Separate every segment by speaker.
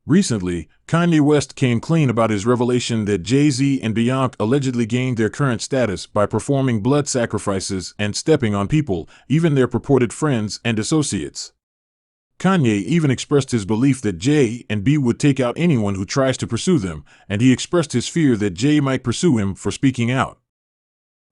Speaker 1: Recently, Kanye West came clean about his revelation that Jay Z and Beyonce allegedly gained their current status by performing blood sacrifices and stepping on people, even their purported friends and associates. Kanye even expressed his belief that Jay and Bey would take out anyone who tries to pursue them, and he expressed his fear that Jay might pursue him for speaking out.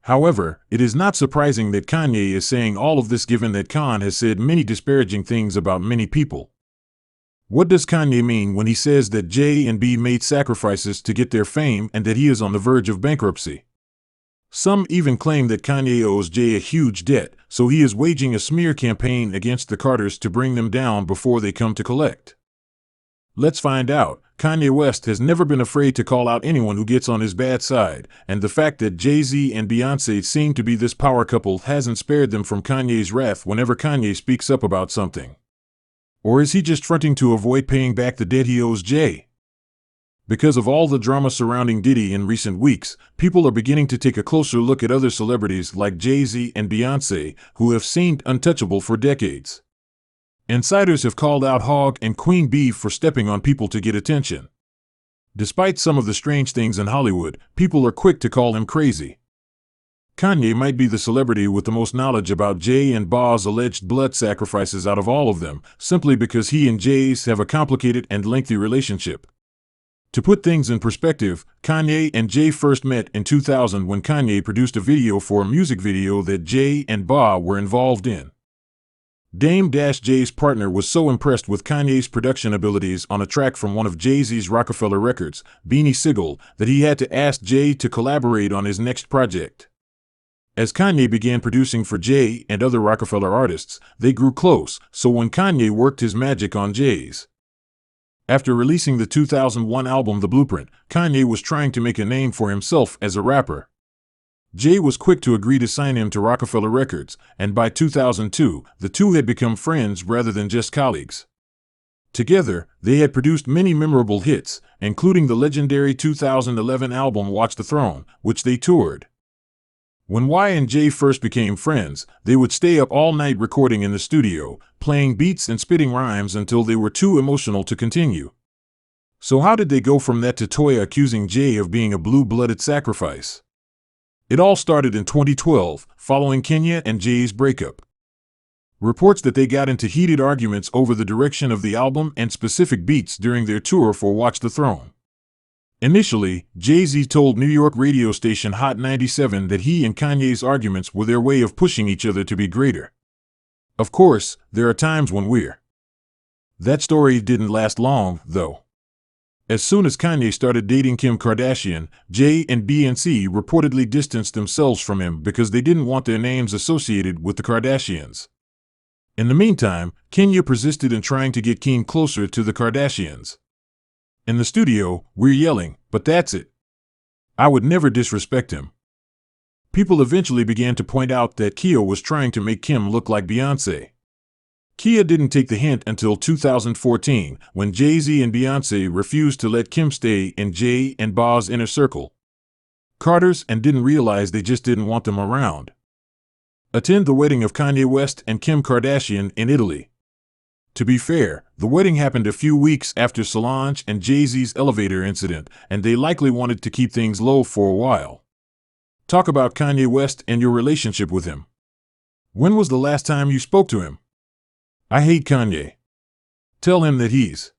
Speaker 1: However, it is not surprising that Kanye is saying all of this given that Khan has said many disparaging things about many people. What does Kanye mean when he says that Jay and Bey made sacrifices to get their fame and that he is on the verge of bankruptcy? Some even claim that Kanye owes Jay a huge debt, so he is waging a smear campaign against the Carters to bring them down before they come to collect. Let's find out. Kanye West has never been afraid to call out anyone who gets on his bad side, and the fact that Jay Z and Beyonce seem to be this power couple hasn't spared them from Kanye's wrath whenever Kanye speaks up about something. Or is he just fronting to avoid paying back the debt he owes Jay? Because of all the drama surrounding Diddy in recent weeks, people are beginning to take a closer look at other celebrities like Jay Z and Beyonce, who have seemed untouchable for decades. Insiders have called out Hog and Queen Bee for stepping on people to get attention. Despite some of the strange things in Hollywood, people are quick to call him crazy. Kanye might be the celebrity with the most knowledge about Jay and Bey's alleged blood sacrifices out of all of them, simply because he and Jay's have a complicated and lengthy relationship. To put things in perspective, Kanye and Jay first met in 2000 when Kanye produced a video for a music video that Jay and Bey were involved in. Dame-Jay's partner was so impressed with Kanye's production abilities on a track from one of Jay-Z's Rockefeller records, Beanie Sigel, that he had to ask Jay to collaborate on his next project. As Kanye began producing for Jay and other Rockefeller artists, they grew close, so when Kanye worked his magic on Jay's. After releasing the 2001 album The Blueprint, Kanye was trying to make a name for himself as a rapper. Jay was quick to agree to sign him to Rockefeller Records, and by 2002, the two had become friends rather than just colleagues. Together, they had produced many memorable hits, including the legendary 2011 album Watch the Throne, which they toured. When Y and Jay first became friends, they would stay up all night recording in the studio, playing beats and spitting rhymes until they were too emotional to continue. So how did they go from that to Toya accusing Jay of being a blue-blooded sacrifice? It all started in 2012, following Kenya and Jay's breakup. Reports that they got into heated arguments over the direction of the album and specific beats during their tour for Watch the Throne. Initially, Jay-Z told New York radio station Hot 97 that he and Kanye's arguments were their way of pushing each other to be greater. Of course, there are times when we're. That story didn't last long, though. As soon as Kanye started dating Kim Kardashian, Jay and Beyonce reportedly distanced themselves from him because they didn't want their names associated with the Kardashians. In the meantime, Kenya persisted in trying to get Kim closer to the Kardashians. In the studio, we're yelling, "But that's it. I would never disrespect him." People eventually began to point out that Kia was trying to make Kim look like Beyonce. Kia didn't take the hint until 2014, when Jay Z and Beyonce refused to let Kim stay in Jay and Bey's inner circle. Carters and didn't realize they just didn't want them around. Attend the wedding of Kanye West and Kim Kardashian in Italy. To be fair, the wedding happened a few weeks after Solange and Jay-Z's elevator incident, and they likely wanted to keep things low for a while. Talk about Kanye West and your relationship with him. When was the last time you spoke to him? I hate Kanye. Tell him that he's.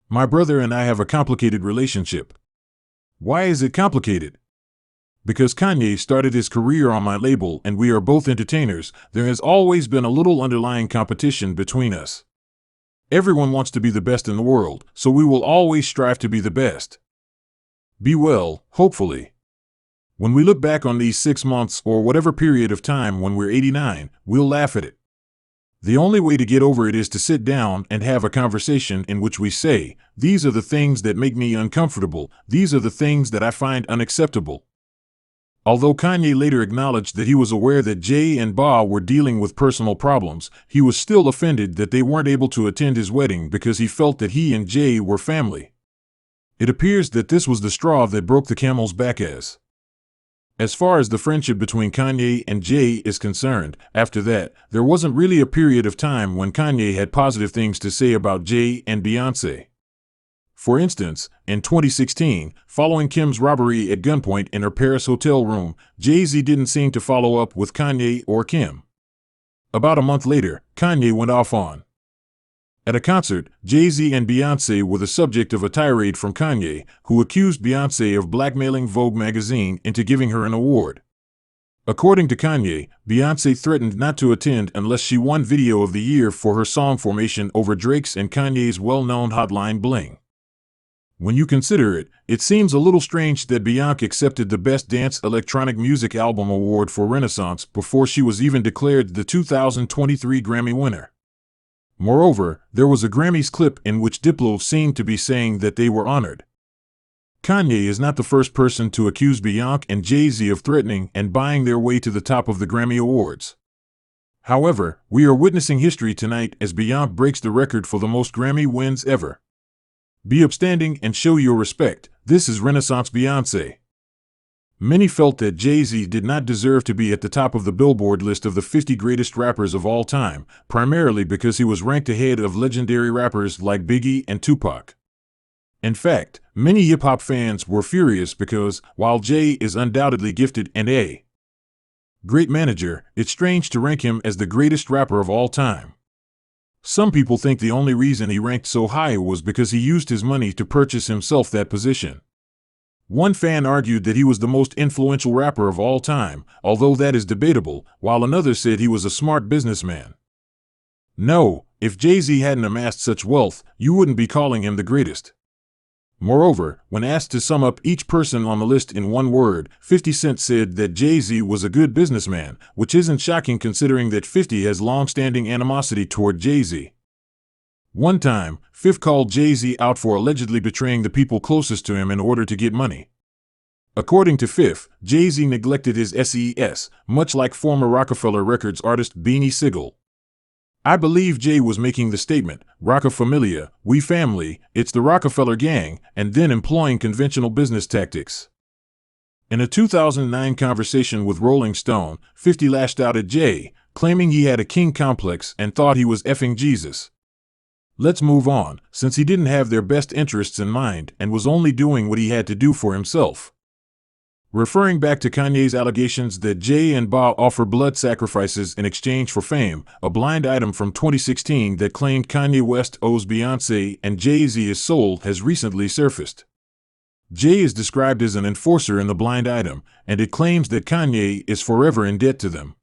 Speaker 1: My brother and I have a complicated relationship. Why is it complicated? Because Kanye started his career on my label and we are both entertainers, there has always been a little underlying competition between us. Everyone wants to be the best in the world, so we will always strive to be the best. Be well, hopefully. When we look back on these 6 months or whatever period of time when we're 89, we'll laugh at it. The only way to get over it is to sit down and have a conversation in which we say, these are the things that make me uncomfortable, these are the things that I find unacceptable. Although Kanye later acknowledged that he was aware that Jay and Bey were dealing with personal problems, he was still offended that they weren't able to attend his wedding because he felt that he and Jay were family. It appears that this was the straw that broke the camel's back. As far as the friendship between Kanye and Jay is concerned, after that, there wasn't really a period of time when Kanye had positive things to say about Jay and Beyonce. For instance, in 2016, following Kim's robbery at gunpoint in her Paris hotel room, Jay Z didn't seem to follow up with Kanye or Kim. About a month later, Kanye went off on. At a concert, Jay Z and Beyonce were the subject of a tirade from Kanye, who accused Beyonce of blackmailing Vogue magazine into giving her an award. According to Kanye, Beyonce threatened not to attend unless she won Video of the Year for her song Formation over Drake's and Kanye's well-known Hotline Bling. When you consider it, it seems a little strange that Beyonce accepted the Best Dance Electronic Music Album Award for Renaissance before she was even declared the 2023 Grammy winner. Moreover, there was a Grammys clip in which Diplo seemed to be saying that they were honored. Kanye is not the first person to accuse Beyonce and Jay Z of threatening and buying their way to the top of the Grammy Awards. However, we are witnessing history tonight as Beyonce breaks the record for the most Grammy wins ever. Be upstanding and show your respect. This is Renaissance Beyonce. Many felt that Jay Z did not deserve to be at the top of the Billboard list of the 50 greatest rappers of all time, primarily because he was ranked ahead of legendary rappers like Biggie and Tupac. In fact, many hip-hop fans were furious because, while Jay is undoubtedly gifted and a great manager, it's strange to rank him as the greatest rapper of all time. Some people think the only reason he ranked so high was because he used his money to purchase himself that position. One fan argued that he was the most influential rapper of all time, although that is debatable, while another said he was a smart businessman. No, if Jay Z hadn't amassed such wealth, you wouldn't be calling him the greatest. Moreover, when asked to sum up each person on the list in one word, 50 Cent said that Jay Z was a good businessman, which isn't shocking considering that 50 has long-standing animosity toward Jay Z. One time, 50 called Jay Z out for allegedly betraying the people closest to him in order to get money. According to 50, Jay Z neglected his SES, much like former Rockefeller Records artist Beanie Sigel. I believe Jay was making the statement, "Rocka Familia, we family, it's the Rockefeller gang," and then employing conventional business tactics. In a 2009 conversation with Rolling Stone, 50 lashed out at Jay, claiming he had a king complex and thought he was effing Jesus. Let's move on, since he didn't have their best interests in mind and was only doing what he had to do for himself. Referring back to Kanye's allegations that Jay and Bey offer blood sacrifices in exchange for fame, a blind item from 2016 that claimed Kanye West owes Beyonce and Jay Z his soul has recently surfaced. Jay is described as an enforcer in the blind item, and it claims that Kanye is forever in debt to them.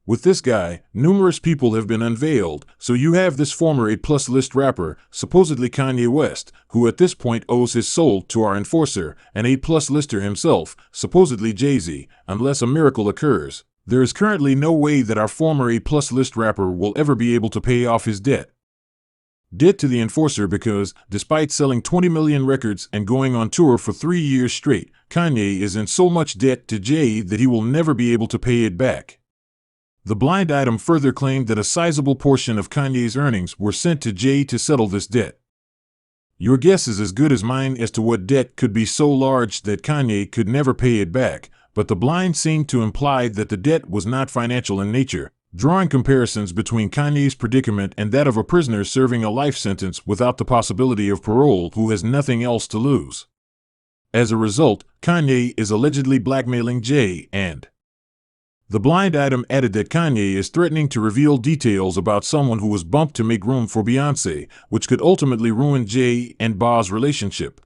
Speaker 1: With this guy, numerous people have been unveiled, so you have this former A+ list rapper, supposedly Kanye West, who at this point owes his soul to our enforcer, an A+ lister himself, supposedly Jay Z, unless a miracle occurs. There is currently no way that our former A+ list rapper will ever be able to pay off his debt. Debt to the enforcer because, despite selling 20 million records and going on tour for 3 years straight, Kanye is in so much debt to Jay that he will never be able to pay it back. The blind item further claimed that a sizable portion of Kanye's earnings were sent to Jay to settle this debt. Your guess is as good as mine as to what debt could be so large that Kanye could never pay it back, but the blind seemed to imply that the debt was not financial in nature, drawing comparisons between Kanye's predicament and that of a prisoner serving a life sentence without the possibility of parole who has nothing else to lose. As a result, Kanye is allegedly blackmailing Jay and the blind item added that Kanye is threatening to reveal details about someone who was bumped to make room for Beyonce, which could ultimately ruin Jay and Bey's relationship.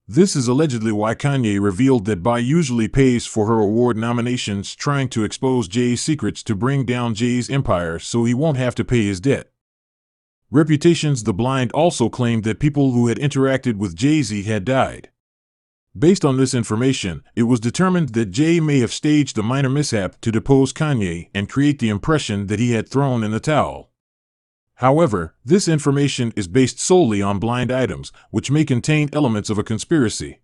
Speaker 1: This is allegedly why Kanye revealed that Bey usually pays for her award nominations, trying to expose Jay's secrets to bring down Jay's empire so he won't have to pay his debt. Reputations The blind also claimed that people who had interacted with Jay Z had died. Based on this information, it was determined that Jay may have staged a minor mishap to depose Kanye and create the impression that he had thrown in the towel. However, this information is based solely on blind items, which may contain elements of a conspiracy.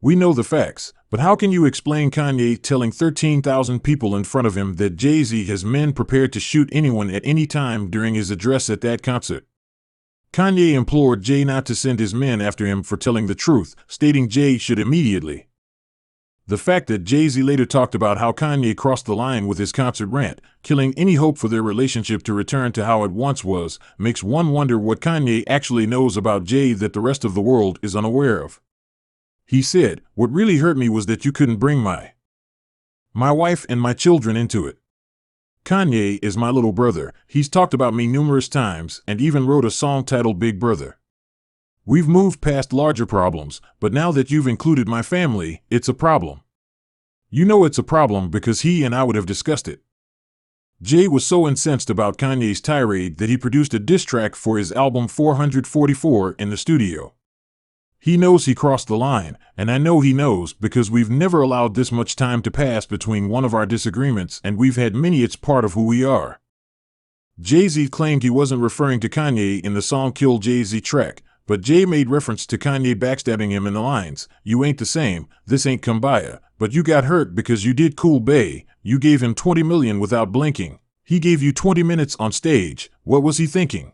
Speaker 1: We know the facts, but how can you explain Kanye telling 13,000 people in front of him that Jay Z has men prepared to shoot anyone at any time during his address at that concert? Kanye implored Jay not to send his men after him for telling the truth, stating Jay should immediately The fact that Jay Z later talked about how Kanye crossed the line with his concert rant, killing any hope for their relationship to return to how it once was, makes one wonder what Kanye actually knows about Jay that the rest of the world is unaware of. He said, "What really hurt me was that you couldn't bring my wife and my children into it. Kanye is my little brother. He's talked about me numerous times and even wrote a song titled Big Brother. We've moved past larger problems, but now that you've included my family, it's a problem. You know it's a problem because he and I would have discussed it." Jay was so incensed about Kanye's tirade that he produced a diss track for his album 444 in the studio. He knows he crossed the line, and I know he knows because we've never allowed this much time to pass between one of our disagreements, and we've had many. It's part of who we are. Jay Z claimed he wasn't referring to Kanye in the song Kill Jay Z track, but Jay made reference to Kanye backstabbing him in the lines, "You ain't the same, this ain't Kumbaya, but you got hurt because you did Cool Bey, you gave him 20 million without blinking. He gave you 20 minutes on stage, what was he thinking?"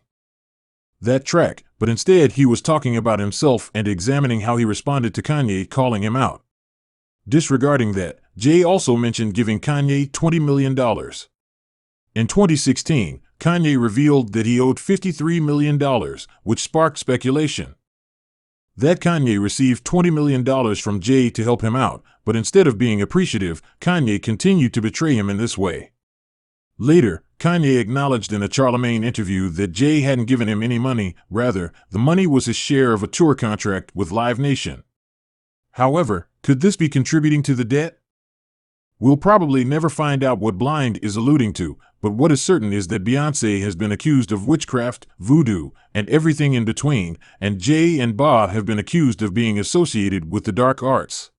Speaker 1: That track, but instead he was talking about himself and examining how he responded to Kanye calling him out. Disregarding that, Jay also mentioned giving Kanye $20 million. In 2016, Kanye revealed that he owed $53 million, which sparked speculation that Kanye received $20 million from Jay to help him out, but instead of being appreciative, Kanye continued to betray him in this way. Later, Kanye acknowledged in a Charlemagne interview that Jay hadn't given him any money, rather, the money was his share of a tour contract with Live Nation. However, could this be contributing to the debt? We'll probably never find out what Blind is alluding to, but what is certain is that Beyonce has been accused of witchcraft, voodoo, and everything in between, and Jay and Bey have been accused of being associated with the dark arts.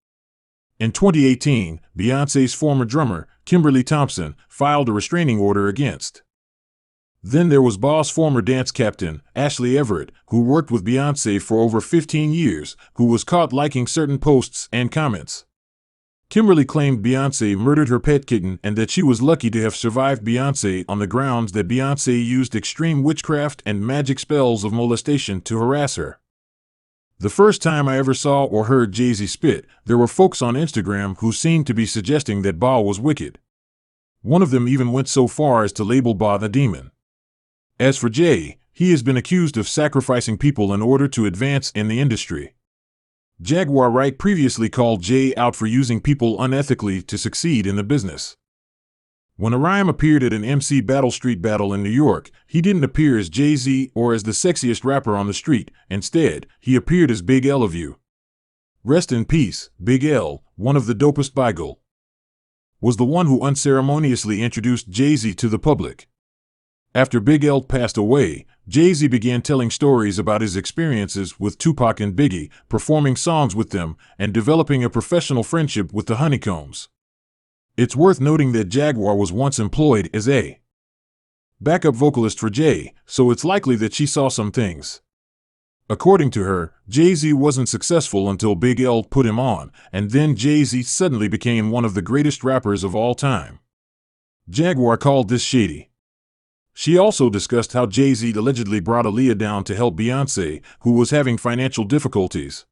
Speaker 1: In 2018, Beyonce's former drummer, Kimberly Thompson, filed a restraining order against. Then there was Bey's former dance captain, Ashley Everett, who worked with Beyonce for over 15 years, who was caught liking certain posts and comments. Kimberly claimed Beyonce murdered her pet kitten and that she was lucky to have survived Beyonce on the grounds that Beyonce used extreme witchcraft and magic spells of molestation to harass her. The first time I ever saw or heard Jay Z spit, there were folks on Instagram who seemed to be suggesting that Bey was wicked. One of them even went so far as to label Bey the demon. As for Jay, he has been accused of sacrificing people in order to advance in the industry. Jaguar Wright previously called Jay out for using people unethically to succeed in the business. When Rhyme appeared at an MC Battle Street battle in New York, he didn't appear as Jay Z or as the sexiest rapper on the street. Instead, he appeared as Big L of You. Rest in peace, Big L, one of the dopest Beagle. Was the one who unceremoniously introduced Jay Z to the public. After Big L passed away, Jay Z began telling stories about his experiences with Tupac and Biggie, performing songs with them, and developing a professional friendship with the Honeycombs. It's worth noting that Jaguar was once employed as a backup vocalist for Jay, so it's likely that she saw some things. According to her, Jay Z wasn't successful until Big L put him on, and then Jay Z suddenly became one of the greatest rappers of all time. Jaguar called this shady. She also discussed how Jay Z allegedly brought Aaliyah down to help Beyonce, who was having financial difficulties.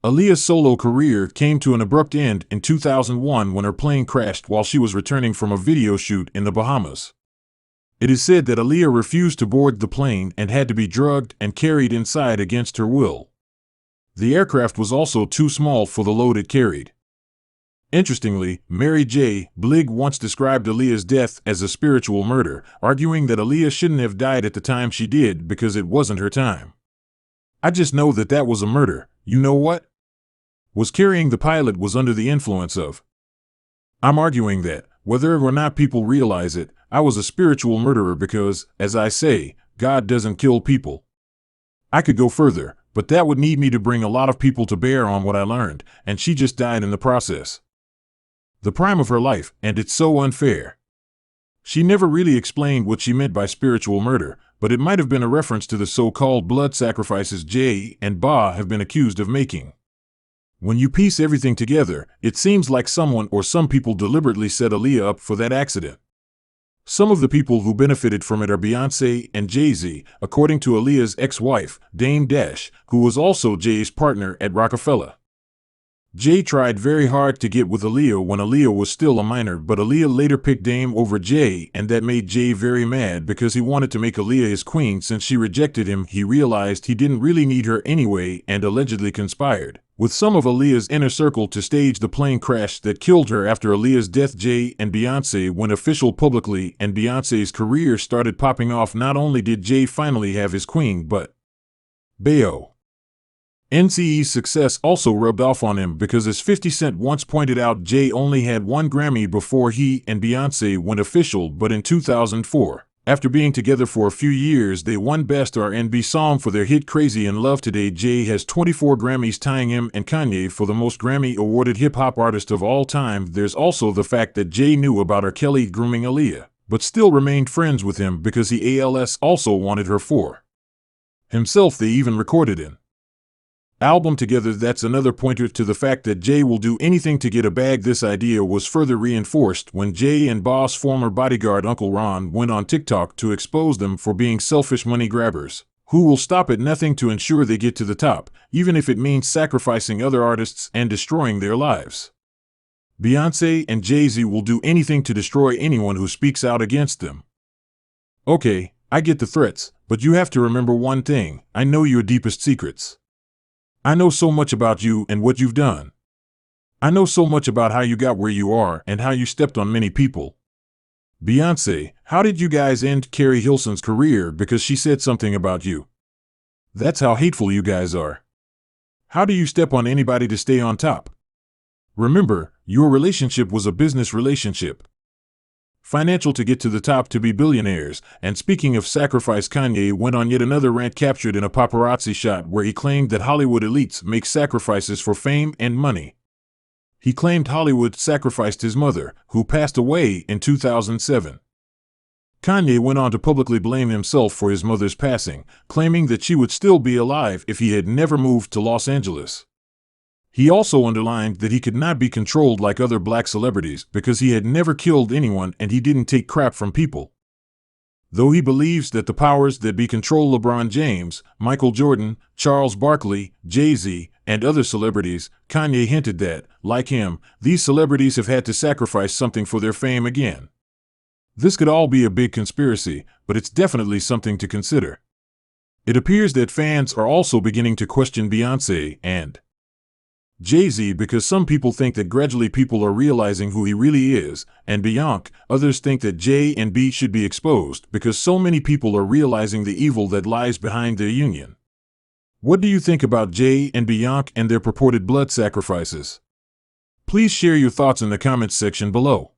Speaker 1: Aaliyah's solo career came to an abrupt end in 2001 when her plane crashed while she was returning from a video shoot in the Bahamas. It is said that Aaliyah refused to board the plane and had to be drugged and carried inside against her will. The aircraft was also too small for the load it carried. Interestingly, Mary J. Blige once described Aaliyah's death as a spiritual murder, arguing that Aaliyah shouldn't have died at the time she did because it wasn't her time. I just know that that was a murder. You know what? Was carrying the pilot was under the influence of. I'm arguing that, whether or not people realize it, I was a spiritual murderer because, as I say, God doesn't kill people. I could go further, but that would need me to bring a lot of people to bear on what I learned, and she just died in the process. The prime of her life, and it's so unfair. She never really explained what she meant by spiritual murder, but it might have been a reference to the so-called blood sacrifices Jay and Bey have been accused of making. When you piece everything together, it seems like someone or some people deliberately set Aaliyah up for that accident. Some of the people who benefited from it are Beyonce and Jay Z, according to Aaliyah's ex-wife, Dame Dash, who was also Jay's partner at Rockefeller. Jay tried very hard to get with Aaliyah when Aaliyah was still a minor, but Aaliyah later picked Dame over Jay, and that made Jay very mad because he wanted to make Aaliyah his queen. Since she rejected him, he realized he didn't really need her anyway and allegedly conspired with some of Aaliyah's inner circle to stage the plane crash that killed her. After Aaliyah's death, Jay and Beyonce went official publicly, and Beyonce's career started popping off. Not only did Jay finally have his queen, but BL00D's success also rubbed off on him because, as 50 Cent once pointed out, Jay only had one Grammy before he and Beyonce went official, but in 2004, after being together for a few years, they won Best R&B Song for their hit Crazy in Love. Today, Jay has 24 Grammys, tying him and Kanye for the most Grammy-awarded hip-hop artist of all time. There's also the fact that Jay knew about R. Kelly grooming Aaliyah, but still remained friends with him because he also wanted her for himself. They even recorded an album together. That's another pointer to the fact that Jay will do anything to get a bag. This idea was further reinforced when Jay and Boss' former bodyguard Uncle Ron went on TikTok to expose them for being selfish money grabbers who will stop at nothing to ensure they get to the top, even if it means sacrificing other artists and destroying their lives. Beyonce and Jay Z will do anything to destroy anyone who speaks out against them. Okay, I get the threats, but you have to remember one thing: I know your deepest secrets. I know so much about you and what you've done. I know so much about how you got where you are and how you stepped on many people. Beyonce, how did you guys end Carrie Hilson's career because she said something about you? That's how hateful you guys are. How do you step on anybody to stay on top? Remember, your relationship was a business relationship. Financial to get to the top, to be billionaires. And speaking of sacrifice, Kanye went on yet another rant captured in a paparazzi shot where he claimed that Hollywood elites make sacrifices for fame and money. He claimed Hollywood sacrificed his mother, who passed away in 2007. Kanye went on to publicly blame himself for his mother's passing, claiming that she would still be alive if he had never moved to Los Angeles. He also underlined that he could not be controlled like other black celebrities because he had never killed anyone and he didn't take crap from people. Though he believes that the powers that be control LeBron James, Michael Jordan, Charles Barkley, Jay Z, and other celebrities, Kanye hinted that, like him, these celebrities have had to sacrifice something for their fame again. This could all be a big conspiracy, but it's definitely something to consider. It appears that fans are also beginning to question Beyonce and Jay Z because some people think that gradually people are realizing who he really is, and Beyonce, others think that Jay and Bey should be exposed because so many people are realizing the evil that lies behind their union. What do you think about Jay and Beyonce and their purported blood sacrifices? Please share your thoughts in the comments section below.